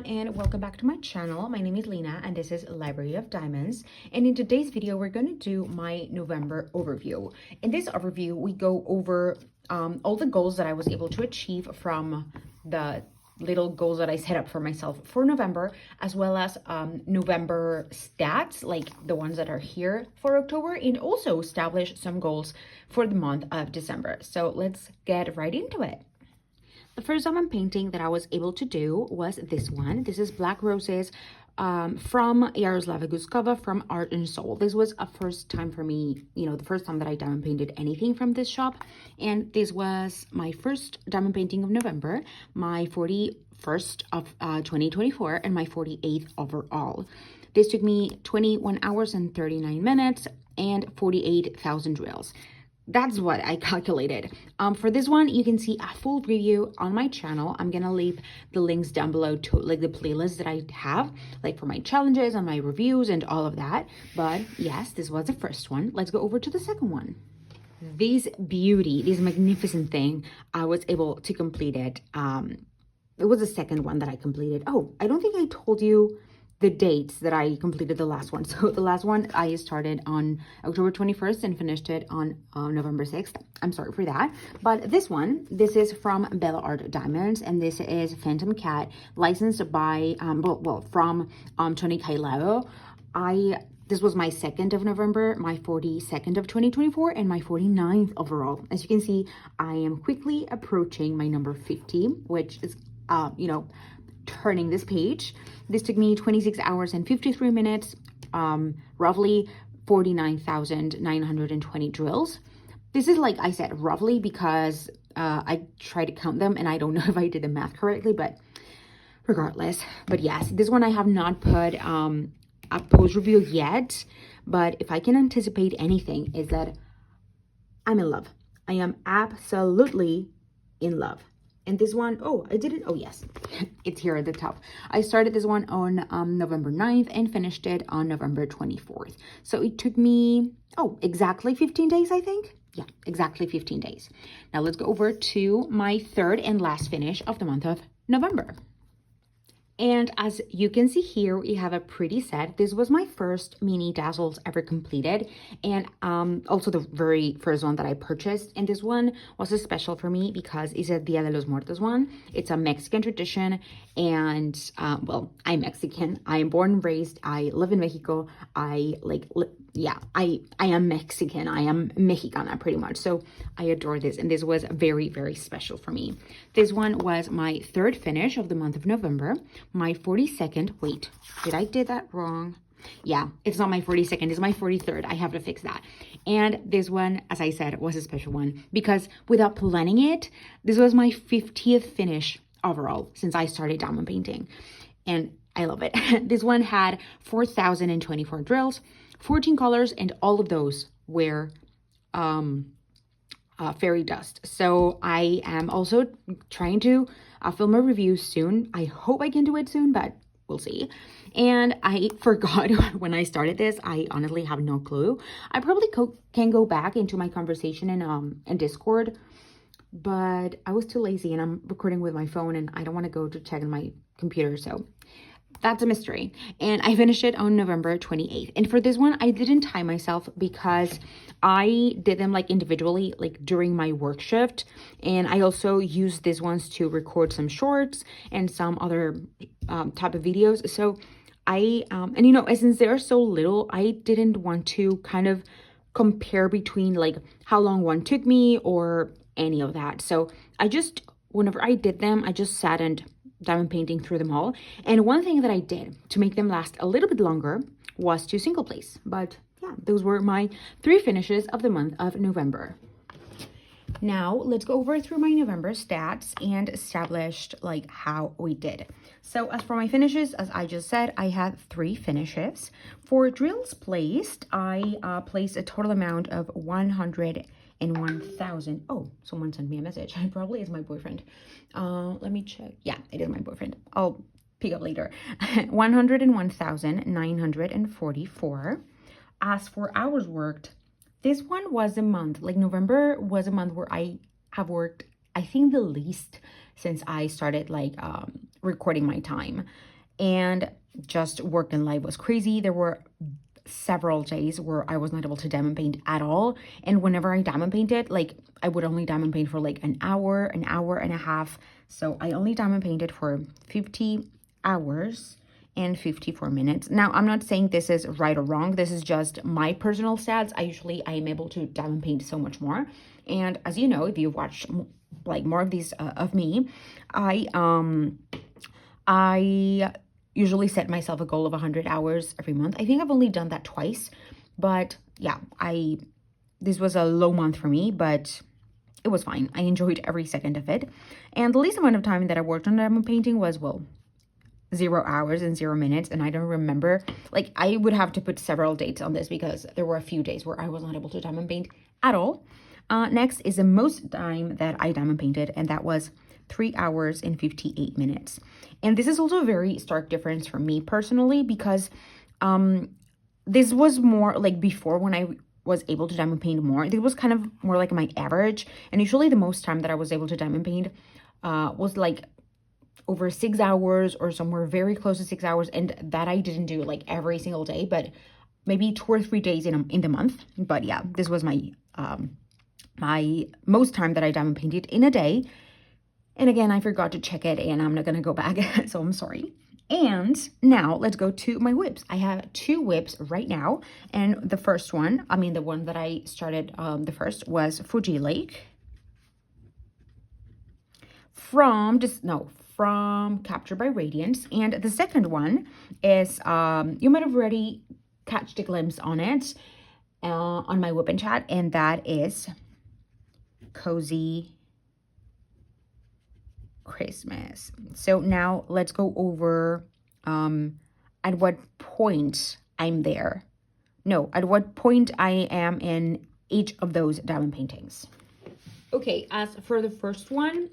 and welcome back to my channel. My name is Lena and this is Library of Diamonds, and in today's video we're going to do my November overview. In this overview we go over all the goals that I was able to achieve from the little goals that I set up for myself for November, as well as November stats, like the ones that are here for October, and also establish some goals for the month of December. So let's get right into it. The first diamond painting that I was able to do was this one. This is Black Roses from Yaroslava Guskova from Art and Soul. This was a first time for me, the first time that I diamond painted anything from this shop. And this was my first diamond painting of November, my 41st of 2024, and my 48th overall. This took me 21 hours and 39 minutes and 48,000 drills. That's what I calculated. For this one, you can see a full review on my channel. I'm gonna leave the links down below to like the playlist that I have, like for my challenges and my reviews and all of that. But yes, this was the first one. Let's go over to the second one. This beauty, this magnificent thing, I was able to complete it. It was the second one that I completed. Oh, I don't think I told you the dates that I completed the last one. So the last one I started on October 21st and finished it on November 6th. I'm sorry for that. But this one, this is from Bella Art Diamonds, and this is Phantom Cat, licensed by, from Tony Kailao. This was my 2nd of November, my 42nd of 2024, and my 49th overall. As you can see, I am quickly approaching my number 50, which is, turning this page. This took me 26 hours and 53 minutes, roughly 49,920 drills. This is, like I said, roughly, because I tried to count them and I don't know if I did the math correctly, but regardless. But yes, this one I have not put a post review yet, but if I can anticipate anything, is that I'm in love. I am absolutely in love. And this one, yes, it's here at the top. I started this one on November 9th and finished it on November 24th. So it took me, exactly 15 days, I think. Yeah, exactly 15 days. Now let's go over to my third and last finish of the month of November. And as you can see here, we have a pretty set. This was my first mini dazzles ever completed, and also the very first one that I purchased. And this one was a special for me because it's a Dia de los Muertos one. It's a Mexican tradition, and I'm Mexican. I am born and raised. I live in Mexico. I am Mexican. I am Mexicana pretty much. So I adore this, and this was very, very special for me. This one was my third finish of the month of November. My 42nd, wait, I did that wrong? Yeah, it's not my 42nd, it's my 43rd. I have to fix that. And this one, as I said, was a special one because without planning it, this was my 50th finish overall since I started diamond painting. And I love it. This one had 4,024 drills, 14 colors, and all of those were fairy dust. So I am also trying to film a review soon. I hope I can do it soon, but we'll see. And I forgot when I started this. I honestly have no clue. I probably can go back into my conversation in Discord, but I was too lazy and I'm recording with my phone and I don't want to go to check on my computer. So that's a mystery. And I finished it on November 28th. And for this one, I didn't time myself because I did them like individually, like during my work shift. And I also used these ones to record some shorts and some other type of videos. So since they're so little, I didn't want to kind of compare between like how long one took me or any of that. So whenever I did them, I just sat and diamond painting through them all. And one thing that I did to make them last a little bit longer was to single place. But yeah, those were my 3 finishes of the month of November. Now let's go over through my November stats and established like how we did. So as for my finishes, as I just said, I had 3 finishes. For drills placed, I placed a total amount of 101,000. Oh, someone sent me a message. It probably is my boyfriend. Let me check. Yeah, it is my boyfriend. I'll pick up later. 101,944. As for hours worked, this one was a month. Like November was a month where I have worked, I think, the least since I started like recording my time. and just work and life was crazy. There were several days where I was not able to diamond paint at all. And whenever I diamond painted, like I would only diamond paint for like an hour and a half. So I only diamond painted for 50 hours and 54 minutes. Now, I'm not saying this is right or wrong. This is just my personal stats. I am able to diamond paint so much more. And as you know, if you watch like more of these of me, I usually set myself a goal of 100 hours every month. I think I've only done that twice, but yeah, this was a low month for me, but it was fine. I enjoyed every second of it. And the least amount of time that I worked on diamond painting was, well, 0 hours and 0 minutes. And I don't remember, like I would have to put several dates on this because there were a few days where I was not able to diamond paint at all. Next is the most time that I diamond painted, and that was 3 hours and 58 minutes. And this is also a very stark difference for me personally, because this was more like before when I was able to diamond paint more. It was kind of more like my average. And usually the most time that I was able to diamond paint was like over 6 hours or somewhere very close to 6 hours. And that I didn't do like every single day, but maybe 2 or 3 days in the month. But yeah, this was my my most time that I diamond painted in a day. And again, I forgot to check it and I'm not going to go back, so I'm sorry. And now let's go to my whips. I have 2 whips right now. And the first one, the one that I started the first was Fuji Lake. From Captured by Radiance. And the second one is, you might have already catched a glimpse on it on my whip and chat. And that is Cozy Christmas. So now let's go over at what point I'm there. No, at what point I am in each of those diamond paintings. Okay, as for the first one,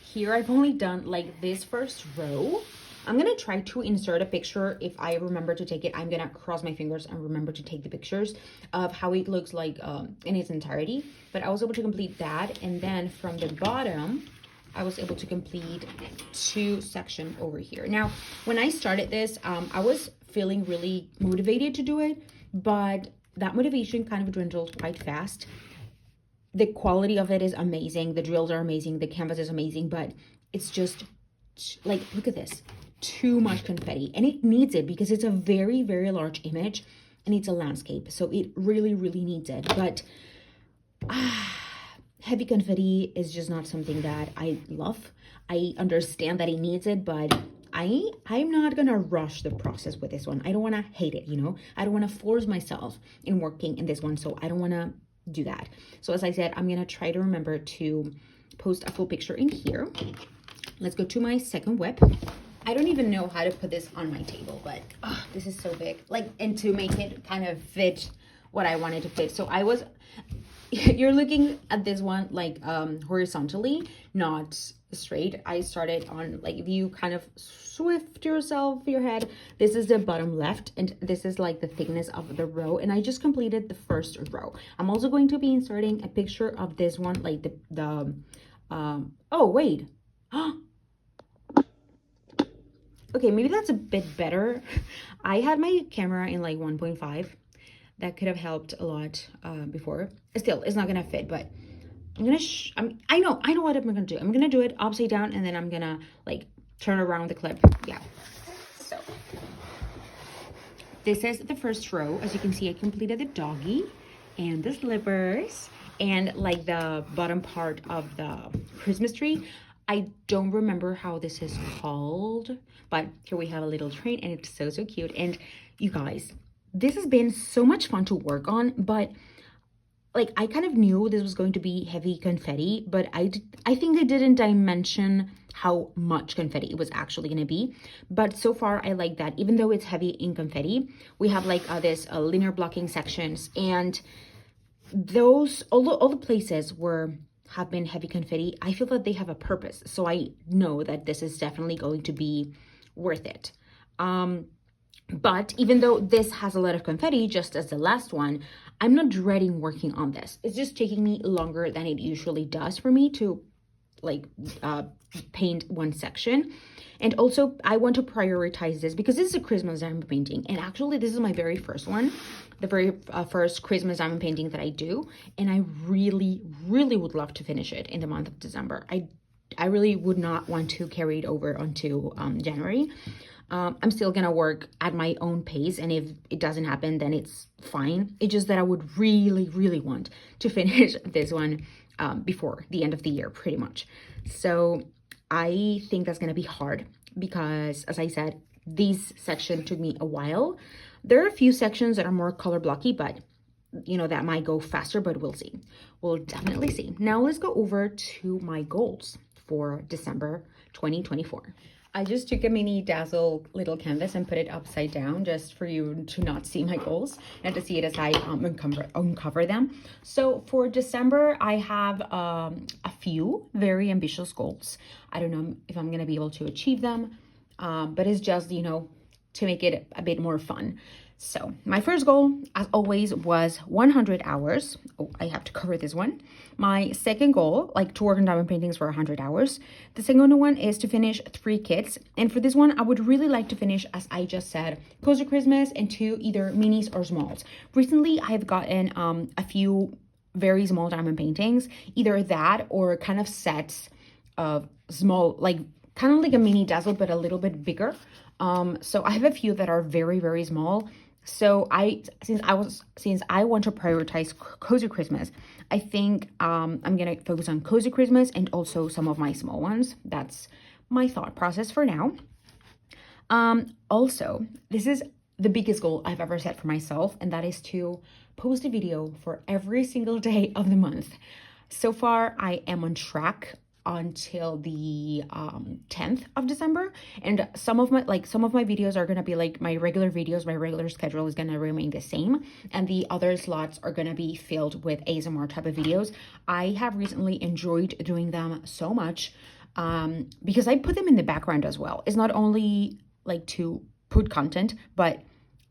here I've only done like this first row. I'm gonna try to insert a picture. If I remember to take it, I'm gonna cross my fingers and remember to take the pictures of how it looks like in its entirety. But I was able to complete that, and then from the bottom I was able to complete 2 sections over here. Now, when I started this, I was feeling really motivated to do it, but that motivation kind of dwindled quite fast. The quality of it is amazing. The drills are amazing. The canvas is amazing, but it's just like, look at this, too much confetti. And it needs it because it's a very, very large image and it's a landscape. So it really, really needs it. But heavy confetti is just not something that I love. I understand that it needs it, but I'm not gonna rush the process with this one. I don't wanna hate it, I don't wanna force myself in working in this one, so I don't wanna do that. So as I said, I'm gonna try to remember to post a full picture in here. Let's go to my second whip. I don't even know how to put this on my table, but this is so big. And to make it kind of fit what I wanted to fit. So you're looking at this one horizontally, not straight. I started on if you kind of swift your head, this is the bottom left, and this is the thickness of the row, and I just completed the first row. I'm also going to be inserting a picture of this one, oh wait, okay, maybe that's a bit better. I had my camera in 1.5. That could have helped a lot before. Still, it's not gonna fit, but I'm gonna I know what I'm gonna do. I'm gonna do it upside down, and then I'm gonna turn around the clip. Yeah. So this is the first row. As you can see, I completed the doggy and the slippers and the bottom part of the Christmas tree. I don't remember how this is called, but here we have a little train, and it's so cute. And you guys, this has been so much fun to work on, but I kind of knew this was going to be heavy confetti, but I think I didn't dimension how much confetti it was actually going to be. But so far, I like that. Even though it's heavy in confetti, we have this linear blocking sections, and those all the places where have been heavy confetti, I feel that they have a purpose. So I know that this is definitely going to be worth it. But even though this has a lot of confetti, just as the last one, I'm not dreading working on this. It's just taking me longer than it usually does for me to like paint one section. And also I want to prioritize this because this is a Christmas diamond painting, and actually this is my very first one, the very first Christmas diamond painting that I do, and I really would love to finish it in the month of December. I really would not want to carry it over onto January. I'm still gonna work at my own pace, and if it doesn't happen, then it's fine. It's just that I would really want to finish this one before the end of the year, pretty much. So I think that's gonna be hard because, as I said, this section took me a while. There are a few sections that are more color blocky, but you know, that might go faster, but we'll see. We'll definitely see. Now let's go over to my goals for December 2024. I just took a mini dazzle little canvas and put it upside down just for you to not see my goals and to see it as I uncover them. So for December, I have a few very ambitious goals. I don't know if I'm going to be able to achieve them, but it's just, you know, to make it a bit more fun. So my first goal, as always, was 100 hours. Oh, I have to cover this one. My second goal, like to work on diamond paintings for 100 hours. The second one is to finish 3 kits. And for this one, I would really like to finish, as I just said, Cozy Christmas and 2 either minis or smalls. Recently, I've gotten a few very small diamond paintings, either that or kind of sets of small, like kind of like a mini dazzle, but a little bit bigger. So I have a few that are very small. So since I want to prioritize Cozy Christmas, I think I'm gonna focus on Cozy Christmas and also some of my small ones. That's my thought process for now. Also, this is the biggest goal I've ever set for myself, and that is to post a video for every single day of the month. So far, I am on track until the 10th of December, and some of my videos are gonna be like my regular videos. My regular schedule is gonna remain the same, and the other slots are gonna be filled with ASMR type of videos. I have recently enjoyed doing them so much because I put them in the background as well. It's not only like to put content, but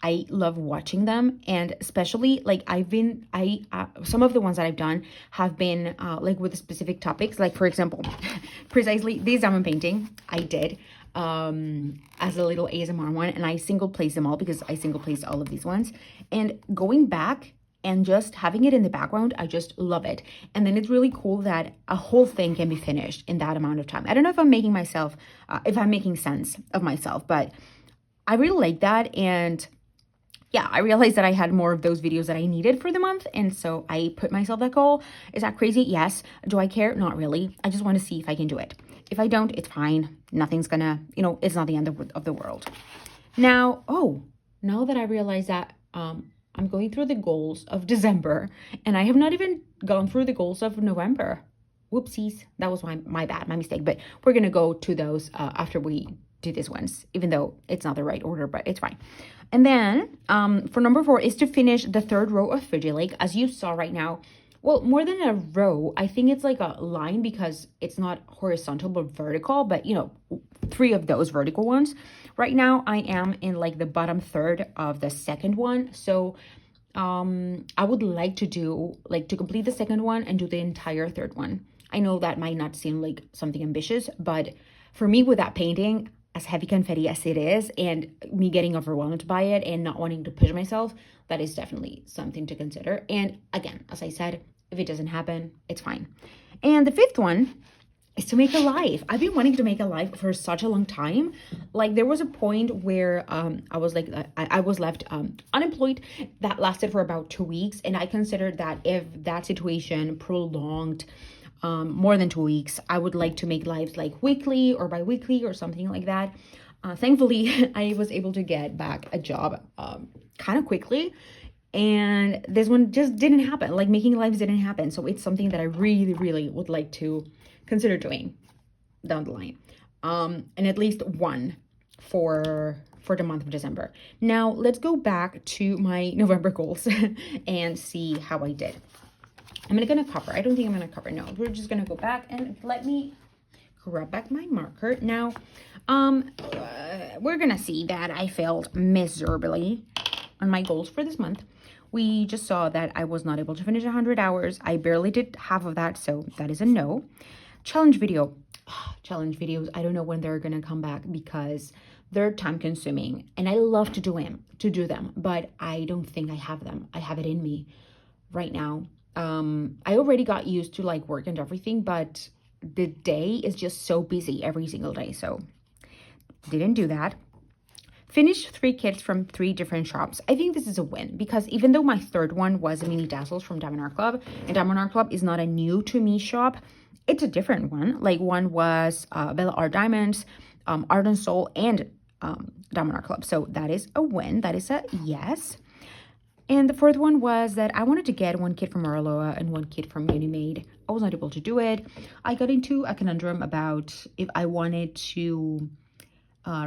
I love watching them, and especially like some of the ones that I've done have been like with specific topics. Like for example, precisely this diamond painting I did as a little ASMR one, and I single placed them all because I single placed all of these ones. And going back and just having it in the background, I just love it. And then it's really cool that a whole thing can be finished in that amount of time. I don't know if I'm making myself, if I'm making sense of myself, but I really like that. And yeah, I realized that I had more of those videos that I needed for the month, and so I put myself that goal. Is that crazy? Yes. Do I care? Not really. I just want to see if I can do it. If I don't, it's fine. Nothing's gonna, you know, it's not the end of the world. Now, now that I realize that I'm going through the goals of December, and I have not even gone through the goals of November. Whoopsies. That was my bad, my mistake. But we're gonna go to those after we do these ones, even though it's not the right order, but it's fine. And then for number 4 is to finish the 3rd row of Fuji Lake. As you saw right now, well, more than a row, I think it's like a line because it's not horizontal but vertical, but you know, 3 of those vertical ones. Right now I am in like the bottom 3rd of the 2nd one. So I would like to complete the 2nd one and do the entire 3rd one. I know that might not seem like something ambitious, but for me with that painting, as heavy confetti as it is, and me getting overwhelmed by it and not wanting to push myself, that is definitely something to consider. And again, as I said, if it doesn't happen, it's fine. And the 5th one is to make a live. I've been wanting to make a live for such a long time. Like there was a point where I was left unemployed that lasted for about 2 weeks, and I considered that if that situation prolonged more than 2 weeks, I would like to make lives like weekly or bi-weekly or something like that. Thankfully, I was able to get back a job kind of quickly, and this one just didn't happen. Like making lives didn't happen. So it's something that I really would like to consider doing down the line. And at least one for the month of December. Now let's go back to my November goals and see how I did. I'm gonna cover. I don't think I'm gonna cover. No, we're just gonna go back and let me grab back my marker. Now, we're gonna see that I failed miserably on my goals for this month. We just saw that I was not able to finish 100 hours. I barely did half of that, so that is a no. Challenge video. Challenge videos, I don't know when they're gonna come back because they're time consuming and I love to do them, but I don't think I have them. I have it in me right now. I already got used to like work and everything, but the day is just so busy every single day, so didn't do that. Finished 3 kits from 3 different shops. I think this is a win because even though my third one was a mini dazzles from Diamond Art Club, and Diamond Art Club is not a new to me shop, it's a different one. Like one was Bella Art Diamonds, Art and Soul, and Diamond Art Club. So that is a win. That is a yes. And the fourth one was that I wanted to get 1 kit from Arloa and 1 kit from Unimade. I was not able to do it. I got into a conundrum about if I wanted to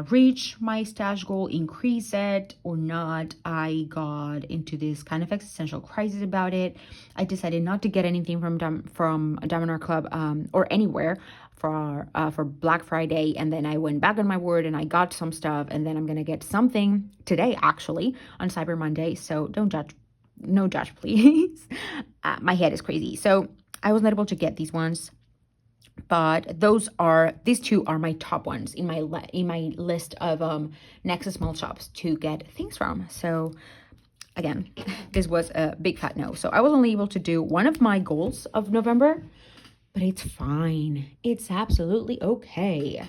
reach my stash goal, increase it or not. I got into this kind of existential crisis about it. I decided not to get anything from Diamond Art Club or anywhere for Black Friday, and then I went back on my word and I got some stuff, and then I'm gonna get something today actually on Cyber Monday. So don't judge, no judge please. My head is crazy, so I was not able to get these ones. But these 2 are my top ones in my list of next small shops to get things from. So again, this was a big fat no. So I was only able to do one of my goals of November, but it's fine. It's absolutely okay.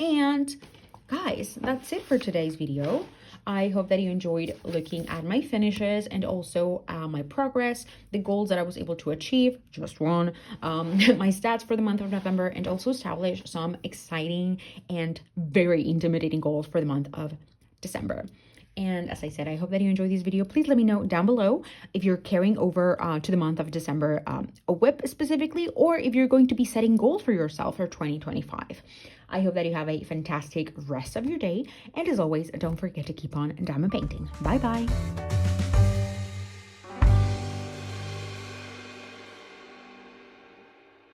And guys, that's it for today's video. I hope that you enjoyed looking at my finishes and also my progress, the goals that I was able to achieve, just one, my stats for the month of November, and also establish some exciting and very intimidating goals for the month of December. And as I said, I hope that you enjoyed this video. Please let me know down below if you're carrying over to the month of December a whip specifically, or if you're going to be setting goals for yourself for 2025. I hope that you have a fantastic rest of your day. And as always, don't forget to keep on diamond painting. Bye-bye.